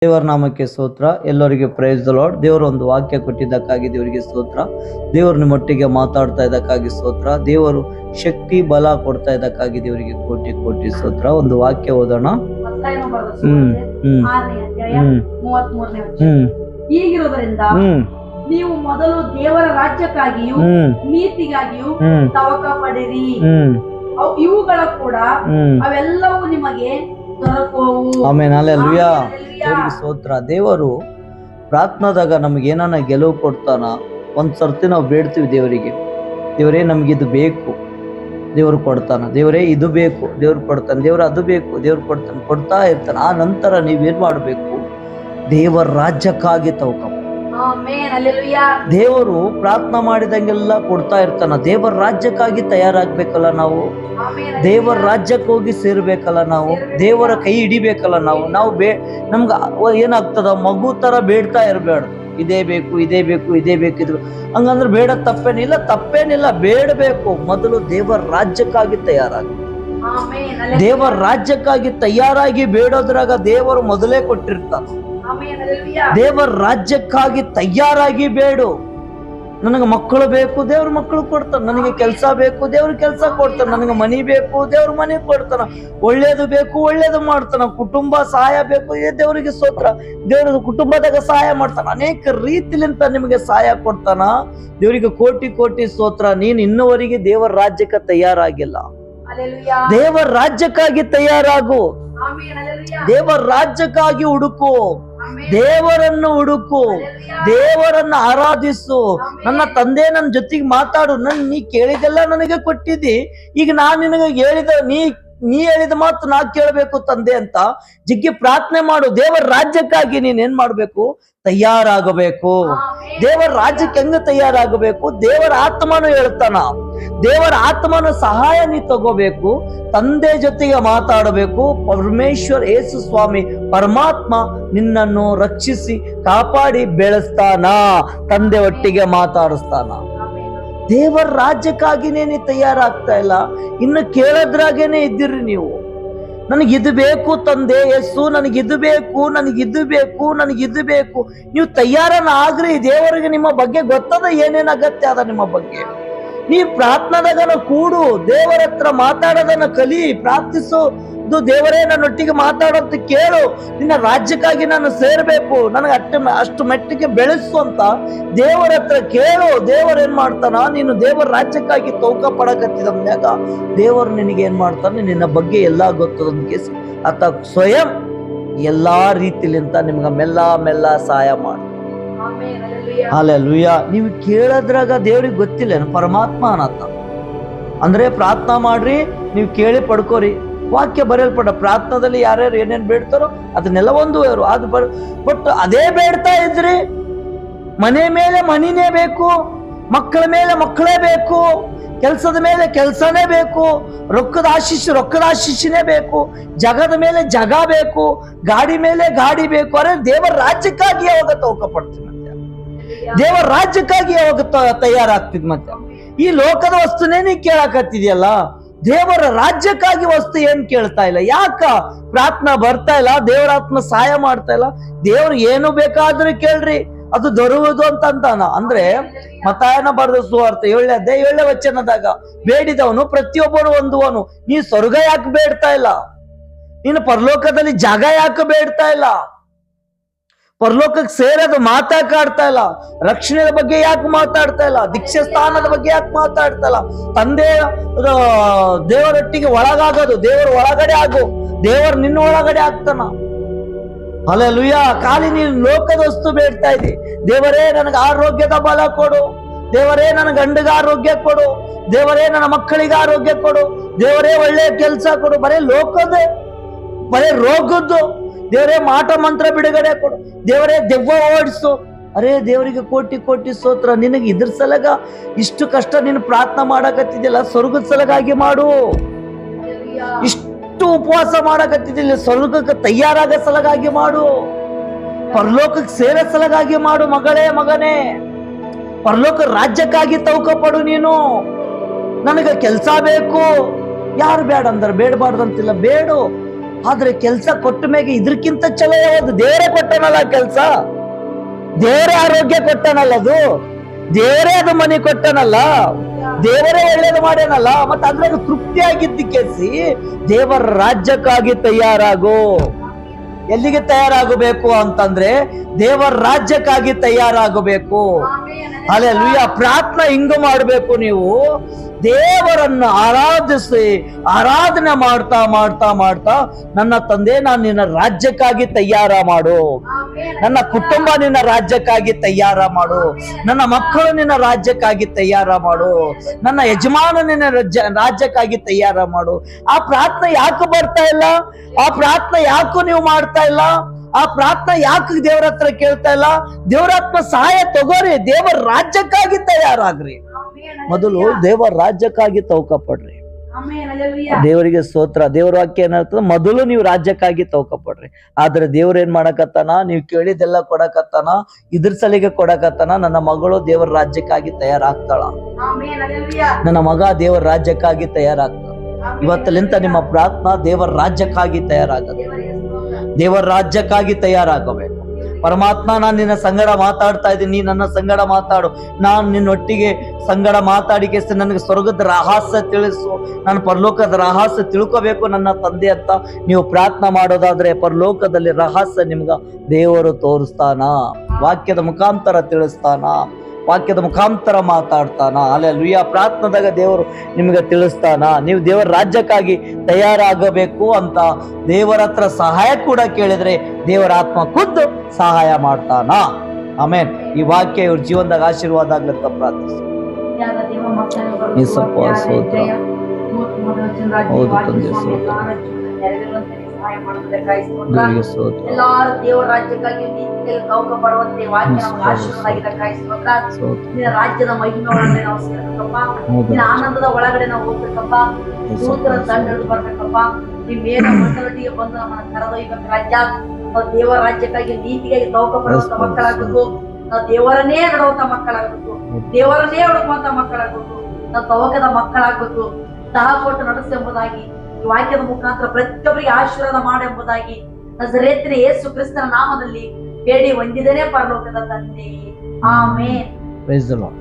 ದೇವರ ನಾಮಕ್ಕೆ ಸ್ತೋತ್ರ. ಎಲ್ಲರಿಗೆ ಪ್ರೈಸ್ ದ ಲಾರ್ಡ್. ದೇವರು ಒಂದು ವಾಕ್ಯ ಕೊಟ್ಟಿದ್ದಕ್ಕಾಗಿ ದೇವರಿಗೆ ಸ್ತೋತ್ರ. ದೇವರು ನಿಮ್ಮೊಟ್ಟಿಗೆ ಮಾತಾಡ್ತಾ ಇದ್ದಕ್ಕಾಗಿ ಸ್ತೋತ್ರ. ದೇವರು ಶಕ್ತಿ ಬಲ ಕೊಡ್ತಾ ಇದ್ದಕ್ಕಾಗಿ ದೇವರಿಗೆ ಕೋಟಿ ಕೋಟಿ ಸ್ತೋತ್ರ. ಒಂದು ವಾಕ್ಯ ಓದೋಣ. ಹೀಗಿರುವುದರಿಂದ ನೀವು ಮೊದಲು ದೇವರ ರಾಜ್ಯಕ್ಕಾಗಿಯೂ ನೀತಿಗಾಗಿಯೂ ತವಕ ಪಡಿರಿ, ಇವುಗಳ ಕೂಡ ಅವೆಲ್ಲವೂ ನಿಮಗೆ ದೊರಕುವವು. ಆಮೆನ್. ಹಲ್ಲೆಲೂಯಾ. ದೇವರಿಗೆ ಸ್ತೋತ್ರ. ದೇವರು ಪ್ರಾರ್ಥನಾದಾಗ ನಮ್ಗೆ ಏನಾನ ಗೆಲುವು ಕೊಡ್ತಾನ. ಒಂದ್ ಸರ್ತಿ ನಾವು ಬೇಡ್ತೀವಿ ದೇವರಿಗೆ, ದೇವರೇ ನಮ್ಗಿದು ಬೇಕು, ದೇವ್ರು ಕೊಡ್ತಾನ. ದೇವರೇ ಇದು ಬೇಕು, ದೇವ್ರು ಕೊಡ್ತಾನೆ. ದೇವ್ರು ಅದು ಬೇಕು, ದೇವ್ರು ಕೊಡ್ತಾನೆ, ಕೊಡ್ತಾ ಇರ್ತಾನೆ. ಆ ನಂತರ ನೀವೇನ್ ಮಾಡ್ಬೇಕು? ದೇವರ ರಾಜ್ಯಕ್ಕಾಗಿ ತವಕ. ದೇವರು ಪ್ರಾರ್ಥನಾ ಮಾಡಿದಂಗೆಲ್ಲ ಕೊಡ್ತಾ ಇರ್ತಾನ. ದೇವರ ರಾಜ್ಯಕ್ಕಾಗಿ ತಯಾರಾಗ್ಬೇಕಲ್ಲ ನಾವು. ದೇವರ ರಾಜ್ಯಕ್ಕೆ ಹೋಗಿ ಸೇರ್ಬೇಕಲ್ಲ ನಾವು. ದೇವರ ಕೈ ಹಿಡಿಬೇಕಲ್ಲ ನಾವು. ನಮ್ಗ ಏನಾಗ್ತದ? ಮಗು ತರ ಬೇಡ್ತಾ ಇರ್ಬೇಡ್ದು. ಇದೇ ಬೇಕು, ಇದೇ ಬೇಕು, ಇದೇ ಬೇಕಿದ್ರು ಹಂಗಂದ್ರೆ ಬೇಡ, ತಪ್ಪೇನಿಲ್ಲ. ಬೇಡಬೇಕು. ಮೊದಲು ದೇವರ ರಾಜ್ಯಕ್ಕಾಗಿ ತಯಾರಾಗಿ, ದೇವರ ರಾಜ್ಯಕ್ಕಾಗಿ ತಯಾರಾಗಿ ಬೇಡೋದ್ರಾಗ ದೇವರು ಮೊದಲೇ ಕೊಟ್ಟಿರ್ತಾನೆ. ದೇವರ ರಾಜ್ಯಕ್ಕಾಗಿ ತಯಾರಾಗಿ ಬೇಡು. ನನಗೆ ಮಕ್ಕಳು ಬೇಕು, ದೇವ್ರ ಮಕ್ಕಳು ಕೊಡ್ತಾನ. ನನಗೆ ಕೆಲಸ ಬೇಕು, ದೇವ್ರ ಕೆಲಸ ಕೊಡ್ತಾನ. ನನಗೆ ಮನಿ ಬೇಕು, ದೇವ್ರ ಮನೆ ಕೊಡ್ತಾನ. ಒಳ್ಳೇದು ಬೇಕು, ಒಳ್ಳೇದು ಮಾಡ್ತಾನ. ಕುಟುಂಬ ಸಹಾಯ ಬೇಕು, ದೇವರಿಗೆ ಸ್ತೋತ್ರ. ದೇವ್ರ ಕುಟುಂಬದಾಗ ಸಹಾಯ ಮಾಡ್ತಾನ. ಅನೇಕ ರೀತಿಲಿಂತ ನಿಮಗೆ ಸಹಾಯ ಕೊಡ್ತಾನ. ದೇವರಿಗೆ ಕೋಟಿ ಕೋಟಿ ಸ್ತೋತ್ರ. ನೀನ್ ಇನ್ನುವರೆಗೆ ದೇವರ ರಾಜ್ಯಕ್ಕೆ ತಯಾರಾಗಿಲ್ಲ. ದೇವರ ರಾಜ್ಯಕ್ಕಾಗಿ ತಯಾರಾಗು. ದೇವರ ರಾಜ್ಯಕ್ಕಾಗಿ ಹುಡುಕು. ದೇವರನ್ನು ಹುಡುಕು. ದೇವರನ್ನು ಆರಾಧಿಸು. ನನ್ನ ತಂದೆ ನನ್ನ ಜೊತೆಗೆ ಮಾತಾಡು. ನೀ ಕೇಳಿದೆಲ್ಲ ನನಗೆ ಕೊಟ್ಟಿದ್ದಿ. ಈಗ ನಾನ್ ನಿನಗೆ ಹೇಳಿದ ನೀ ಹೇಳಿದ ಮಾತು ನಾ ಕೇಳಬೇಕು ತಂದೆ ಅಂತ ಜಿಗ್ಗಿ ಪ್ರಾರ್ಥನೆ ಮಾಡು. ದೇವರ ರಾಜ್ಯಕ್ಕಾಗಿ ನೀನ್ ಏನ್ ಮಾಡ್ಬೇಕು? ತಯಾರಾಗಬೇಕು. ದೇವರ ರಾಜ್ಯಕ್ಕೆ ಹೆಂಗ ತಯಾರಾಗಬೇಕು? ದೇವರ ಆತ್ಮನು ಹೇಳ್ತಾನ. ದೇವರ ಆತ್ಮನ ಸಹಾಯ ನೀ ತಗೋಬೇಕು. ತಂದೆ ಜೊತೆಗೆ ಮಾತಾಡಬೇಕು. ಪರಮೇಶ್ವರ ಯೇಸು ಸ್ವಾಮಿ ಪರಮಾತ್ಮ ನಿನ್ನನ್ನು ರಕ್ಷಿಸಿ ಕಾಪಾಡಿ ಬೆಳೆಸ್ತಾನ. ತಂದೆ ಒಟ್ಟಿಗೆ ಮಾತಾಡಿಸ್ತಾನ. ದೇವರ ರಾಜ್ಯಕ್ಕಾಗಿನೇ ನೀ ತಯಾರಾಗ್ತಾ ಇಲ್ಲ. ಇನ್ನು ಕೇಳೋದ್ರಾಗೇನೆ ಇದ್ದೀರಿ ನೀವು. ನನಗಿದು ಬೇಕು ತಂದೆ ಯೇಸು, ನನಗಿದು ಬೇಕು, ನನಗಿದು ಬೇಕು, ನನಗಿದು ಬೇಕು. ನೀವು ತಯಾರನ ಆಗ್ರಿ. ದೇವರಿಗೆ ನಿಮ್ಮ ಬಗ್ಗೆ ಗೊತ್ತದ, ಏನೇನ್ ಅಗತ್ಯ ಅದ ನಿಮ್ಮ ಬಗ್ಗೆ. ನೀ ಪ್ರಾರ್ಥನಾದಾಗ ಕೂಡು. ದೇವರ ಹತ್ರ ಮಾತಾಡೋದನ್ನ ಕಲಿ. ಪ್ರಾರ್ಥಿಸು. ದೇವರೇ ನನ್ನೊಟ್ಟಿಗೆ ಮಾತಾಡೋದು ಕೇಳು. ನಿನ್ನ ರಾಜ್ಯಕ್ಕಾಗಿ ನಾನು ಸೇರ್ಬೇಕು, ನನಗೆ ಅಷ್ಟು ಮೆಟ್ಟಿಗೆ ಬೆಳೆಸು ಅಂತ ದೇವರ ಹತ್ರ ಕೇಳು. ದೇವರು ಏನ್ ಮಾಡ್ತಾನ? ನೀನು ದೇವರ ರಾಜ್ಯಕ್ಕಾಗಿ ತೌಕ ಪಡಕತ್ತಿದ ಮ್ಯಾಗ ದೇವರು ನಿನಗೆ ಏನ್ ಮಾಡ್ತಾನೆ? ನಿನ್ನ ಬಗ್ಗೆ ಎಲ್ಲಾ ಗೊತ್ತದ ಕೇಸಿ ಆತ ಸ್ವಯಂ ಎಲ್ಲಾ ರೀತಿಲಿಂತ ನಿಮ್ಗ ಮೆಲ್ಲ ಸಹಾಯ ಮಾಡ. ಹಲ್ಲೆಲೂಯಾ. ನೀವು ಕೇಳೋದ್ರಾಗ ದೇವ್ರಿಗೆ ಗೊತ್ತಿಲ್ಲ ಪರಮಾತ್ಮ ಅನ್ನತ್ತ. ಅಂದ್ರೆ ಪ್ರಾರ್ಥನಾ ಮಾಡ್ರಿ, ನೀವು ಕೇಳಿ ಪಡ್ಕೋರಿ. ವಾಕ್ಯ ಬರೆಯಲ್ಪಡ ಪ್ರಾರ್ಥನಾದಲ್ಲಿ ಯಾರ್ಯಾರು ಏನೇನ್ ಬೇಡ್ತಾರೋ ಅದನ್ನೆಲ್ಲ ಅದು ಬಟ್ ಅದೇ ಬೇಡ್ತಾ ಇದ್ರಿ. ಮನೆ ಮೇಲೆ ಮನಿನೇ ಬೇಕು, ಮಕ್ಕಳ ಮೇಲೆ ಮಕ್ಕಳೇ ಬೇಕು, ಕೆಲಸದ ಮೇಲೆ ಕೆಲಸನೇ ಬೇಕು, ರೊಕ್ಕದ ಆಶೀಷನೇ ಬೇಕು, ಜಗದ ಮೇಲೆ ಜಗ ಬೇಕು, ಗಾಡಿ ಮೇಲೆ ಗಾಡಿ ಬೇಕು. ಅರೆ ದೇವರ ರಾಜ್ಯಕ್ಕಾಗಿ ಯಾವಾಗ ತವಕ ಪಡ್ತೀನಿ ಮತ್ತೆ? ದೇವರ ರಾಜ್ಯಕ್ಕಾಗಿ ಯಾವಾಗ ತಯಾರಾಗ್ತಿದ್ ಮತ್ತೆ? ಈ ಲೋಕದ ವಸ್ತುನೇ ನೀ ಕೇಳಕತ್ತಿದ್ಯಲ್ಲ. ದೇವರ ರಾಜ್ಯಕ್ಕಾಗಿ ವಸ್ತು ಏನ್ ಕೇಳ್ತಾ ಇಲ್ಲ. ಯಾಕ ಪ್ರಾರ್ಥನಾ ಬರ್ತಾ ಇಲ್ಲ? ದೇವರ ಆತ್ಮ ಸಹಾಯ ಮಾಡ್ತಾ ಇಲ್ಲ. ದೇವ್ರು ಏನು ಬೇಕಾದ್ರೂ ಕೇಳ್ರಿ, ಅದು ದೊರೆಯುವುದು ಅಂತಾನ. ಅಂದ್ರೆ ಮತ್ತಾಯನ ಬರೆದ ಸುವಾರ್ತೆ 7ನೇ ವಚನದಾಗ ಬೇಡಿದವನು ಪ್ರತಿಯೊಬ್ಬನು ಹೊಂದುವನು. ನೀ ಸ್ವರ್ಗ ಯಾಕೆ ಬೇಡ್ತಾ ಇಲ್ಲ? ನೀನು ಪರಲೋಕದಲ್ಲಿ ಜಾಗ ಯಾಕೆ ಬೇಡ್ತಾ ಇಲ್ಲ? ಪರಲೋಕಕ್ಕೆ ಸೇರೋದು ಮಾತಾಡ್ತಾ ಇಲ್ಲ. ರಕ್ಷಣೆಯ ಬಗ್ಗೆ ಯಾಕೆ ಮಾತಾಡ್ತಾ ಇಲ್ಲ? ದೀಕ್ಷೆ ಸ್ಥಾನದ ಬಗ್ಗೆ ಯಾಕೆ ಮಾತಾಡ್ತಾ ಇಲ್ಲ? ತಂದೆ ದೇವರೊಟ್ಟಿಗೆ ಒಳಗಾಗೋದು, ದೇವರ ಒಳಗಡೆ ಆಗು. ದೇವರು ನಿನ್ನ ಒಳಗಡೆ ಆಗ್ತಾನ. ಹಲ್ಲೆಲೂಯಾ. ಖಾಲಿ ನೀನು ಲೋಕದ ವಸ್ತು ಬೇಡ್ತಾ ಇದ್ದಿ. ದೇವರೇ ನನಗೆ ಆರೋಗ್ಯದ ಬಲ ಕೊಡು, ದೇವರೇ ನನ್ನ ಗಂಡಗ ಆರೋಗ್ಯ ಕೊಡು, ದೇವರೇ ನನ್ನ ಮಕ್ಕಳಿಗೆ ಆರೋಗ್ಯ ಕೊಡು, ದೇವರೇ ಒಳ್ಳೆಯ ಕೆಲಸ ಕೊಡು. ಬರೇ ಲೋಕದ, ಬರೇ ರೋಗದ್ದು. ದೇವರೇ ಮಾಟ ಮಂತ್ರ ಬಿಡುಗಡೆ ಕೊಡು, ದೇವರೇ ದೆವ್ವ ಓಡಿಸು. ಅರೇ ದೇವರಿಗೆ ಕೋಟಿ ಕೋಟಿ ಸ್ತೋತ್ರ. ನಿನಗೆ ಇದ್ರ ಸಲಗ ಇಷ್ಟು ಕಷ್ಟ ನೀನು ಪ್ರಾರ್ಥನಾ ಮಾಡಕತ್ತಿದ್ಯಲ್ಲ, ಸ್ವರ್ಗದ ಸಲಗಾಗಿ ಮಾಡು. ಇಷ್ಟು ಉಪವಾಸ ಮಾಡಕತ್ತಿದ್ದಿಲ್ಲ, ಸ್ವರ್ಗಕ್ಕೆ ತಯಾರಾಗ ಸಲಗಾಗಿ ಮಾಡು. ಪರಲೋಕಕ್ಕೆ ಸೇರೋ ಸಲಗಾಗಿ ಮಾಡು. ಮಗನೇ, ಪರಲೋಕ ರಾಜ್ಯಕ್ಕಾಗಿ ತವಕ ಪಡು. ನೀನು ನನಗೆ ಕೆಲಸ ಬೇಕು, ಯಾರು ಬೇಡ ಅಂದ್ರೆ ಬೇಡಬಾರ್ದಂತಿಲ್ಲ, ಬೇಡು. ಆದ್ರೆ ಕೆಲ್ಸ ಕೊಟ್ಟ ಮೇಲೆ ಇದ್ರಕ್ಕಿಂತ ಚಲೋ ಯಾವ್ದು? ದೇವರೇ ಕೊಟ್ಟನಲ್ಲ ಕೆಲ್ಸ, ದೇವರೇ ಆರೋಗ್ಯ ಕೊಟ್ಟನಲ್ಲ, ಅದು ದೇವರೇ ಅದು ಮನೆ ಕೊಟ್ಟನಲ್ಲ, ದೇವರೇ ಒಳ್ಳೇದು ಮಾಡ್ಯಾನಲ್ಲ. ಮತ್ತೆ ಅದ್ರಾಗ ತೃಪ್ತಿಯಾಗಿದ್ದಕ್ಕೆ ದೇವರ ರಾಜ್ಯಕ್ಕಾಗಿ ತಯಾರಾಗು. ಎಲ್ಲಿಗೆ ತಯಾರಾಗಬೇಕು ಅಂತಂದ್ರೆ ದೇವರ ರಾಜ್ಯಕ್ಕಾಗಿ ತಯಾರಾಗಬೇಕು. ಹಲ್ಲೆಲೂಯಾ. ಪ್ರಾರ್ಥನೆ ಹಿಂಗ ಮಾಡ್ಬೇಕು. ನೀವು ದೇವರನ್ನು ಆರಾಧನೆ ಮಾಡ್ತಾ ಮಾಡ್ತಾ ಮಾಡ್ತಾ, ನನ್ನ ತಂದೆ, ನಾನು ನಿನ್ನ ರಾಜ್ಯಕ್ಕಾಗಿ ತಯಾರ ಮಾಡು, ನನ್ನ ಕುಟುಂಬ ನಿನ್ನ ರಾಜ್ಯಕ್ಕಾಗಿ ತಯಾರ ಮಾಡು, ನನ್ನ ಮಕ್ಕಳು ನಿನ್ನ ರಾಜ್ಯಕ್ಕಾಗಿ ತಯಾರ ಮಾಡು, ನನ್ನ ಯಜಮಾನ ನಿನ್ನ ರಾಜ್ಯಕ್ಕಾಗಿ ತಯಾರ ಮಾಡು. ಆ ಪ್ರಾರ್ಥನೆ ಯಾಕೆ ಬರ್ತಾ ಇಲ್ಲ? ಆ ಪ್ರಾರ್ಥನೆ ಯಾಕೂ ನೀವು ಮಾಡ್ತಾ ಇಲ್ಲ? ಆ ಪ್ರಾರ್ಥನೆ ಯಾಕೆ ದೇವರ ಹತ್ರ ಕೇಳ್ತಾ ಇಲ್ಲ? ದೇವರಾತ್ಮ ಸಹಾಯ ತಗೋರಿ, ದೇವರ ರಾಜ್ಯಕ್ಕಾಗಿ ತಯಾರಾಗ್ರಿ. ಮೊದಲು ದೇವರ ರಾಜ್ಯಕ್ಕಾಗಿ ತೌಕ ಪಡ್ರಿ. ದೇವರಿಗೆ ಸ್ತೋತ್ರ. ದೇವರ ವಾಕ್ಯ ಏನಾಗ್ತದ? ಮೊದಲು ನೀವು ರಾಜ್ಯಕ್ಕಾಗಿ ತೌಕ ಪಡ್ರಿ. ಆದ್ರೆ ದೇವ್ರ ಏನ್ ಮಾಡಕತ್ತಾನ? ನೀವು ಕೇಳಿದೆಲ್ಲ ಕೊಡಕತ್ತಾನ, ಇದ್ರ ಸಲಿಗೆ ಕೊಡಕತ್ತಾನ. ನನ್ನ ಮಗಳು ದೇವರ ರಾಜ್ಯಕ್ಕಾಗಿ ತಯಾರಾಗ್ತಾಳ, ನನ್ನ ಮಗ ದೇವರ ರಾಜ್ಯಕ್ಕಾಗಿ ತಯಾರಾಗ್ತಾಳ. ಇವತ್ತಲಿಂತ ನಿಮ್ಮ ಪ್ರಾರ್ಥನಾ ದೇವರ ರಾಜ್ಯಕ್ಕಾಗಿ ತಯಾರಾಗಬೇಕು, ದೇವರ ರಾಜ್ಯಕ್ಕಾಗಿ ತಯಾರಾಗಬೇಕು. ಪರಮಾತ್ಮ, ನಾನು ನಿನ್ನ ಸಂಗಡ ಮಾತಾಡ್ತಾ ಇದ್ದೀನಿ, ನೀ ನನ್ನ ಸಂಗಡ ಮಾತಾಡು. ನಾನು ನಿನ್ನೊಟ್ಟಿಗೆ ಸಂಗಡ ಮಾತಾಡಿಕೆ ನನಗೆ ಸ್ವರ್ಗದ ರಹಸ್ಯ ತಿಳಿಸು, ನಾನು ಪರಲೋಕದ ರಹಸ್ಯ ತಿಳ್ಕೋಬೇಕು ನನ್ನ ತಂದೆ ಅಂತ ನೀವು ಪ್ರಾರ್ಥನೆ ಮಾಡೋದಾದ್ರೆ ಪರಲೋಕದಲ್ಲಿ ರಹಸ್ಯ ನಿಮ್ಗ ದೇವರು ತೋರಿಸ್ತಾನ, ವಾಕ್ಯದ ಮುಖಾಂತರ ತಿಳಿಸ್ತಾನ, ವಾಕ್ಯದ ಮುಖಾಂತರ ಮಾತಾಡ್ತಾನ. ಹಲ್ಲೆಲೂಯಾ. ಪ್ರಾರ್ಥನೆದಾಗ ದೇವರು ನಿಮ್ಗೆ ತಿಳಿಸ್ತಾನ. ನೀವು ದೇವರ ರಾಜ್ಯಕ್ಕಾಗಿ ತಯಾರಾಗಬೇಕು ಅಂತ ದೇವರ ಹತ್ರ ಸಹಾಯ ಕೂಡ ಕೇಳಿದ್ರೆ ದೇವರ ಆತ್ಮ ಖುದ್ದು ಸಹಾಯ ಮಾಡ್ತಾನ. ಆಮೇನ್. ಈ ವಾಕ್ಯ ಇವ್ರ ಜೀವನದಾಗ ಆಶೀರ್ವಾದ ಆಗ್ಲಂತ ಪ್ರಾರ್ಥಿಸಿ. ಹೌದು ತಂದೆ, ಎಲ್ಲಾರು ದೇವರ ರಾಜ್ಯಕ್ಕಾಗಿ ತೌಕ ಪಡುವಂತೆ ವಾಕ್ಯ ನಮಗೆ ಆಶೀರ್ವಾದ ಆಗಿದೆ. ರಾಜ್ಯದ ಮಹಿಮೆಗಳನ್ನ ನಾವು ಸೇರ್ಬೇಕಪ್ಪ, ನಿನ್ನ ಆನಂದದ ಒಳಗಡೆ ನಾವು ಹೋಗ್ಬೇಕಪ್ಪ, ಸೂತ್ರ ದಂಡ ಹಿಡಿದು ಬರ್ಬೇಕಪ್ಪ. ಈ ಮೇಘ ಮಂಡಲೊಟ್ಟಿಗೆ ಬಂದು ನಮ್ಮನ್ನ ಕರೆದೊಯ್ಬೇಕು. ರಾಜ್ಯ ನಾವು ದೇವರ ರಾಜ್ಯಕ್ಕಾಗಿ ನೀತಿಗಾಗಿ ತೌಕ ಪಡುವಂತ ಮಕ್ಕಳಾಗಬೇಕು. ನಾವು ದೇವರನ್ನೇ ನಡುವಂತ ಮಕ್ಕಳಾಗಬೇಕು, ದೇವರನ್ನೇ ಹುಡುಕುವಂತ ಮಕ್ಕಳಾಗಬೇಕು. ನಾವು ತವಕದ ಮಕ್ಕಳಾಗಬೇಕು. ಸಹ ಕೊಟ್ಟು ನಡೆಸೆಂಬುದಾಗಿ ಈ ವಾಕ್ಯದ ಮುಖಾಂತರ ಪ್ರತಿಯೊಬ್ಬರಿಗೆ ಆಶೀರ್ವಾದ ಮಾಡೆಂಬುದಾಗಿ ನಜರೇತಿನ ಯೇಸು ಕ್ರಿಸ್ತನ ನಾಮದಲ್ಲಿ ಬೇಡಿ ಹೊಂದಿದ್ದೇನೆ ಪರಲೋಕದ ತಂದೆ. ಆಮೇನ್. Praise the lord.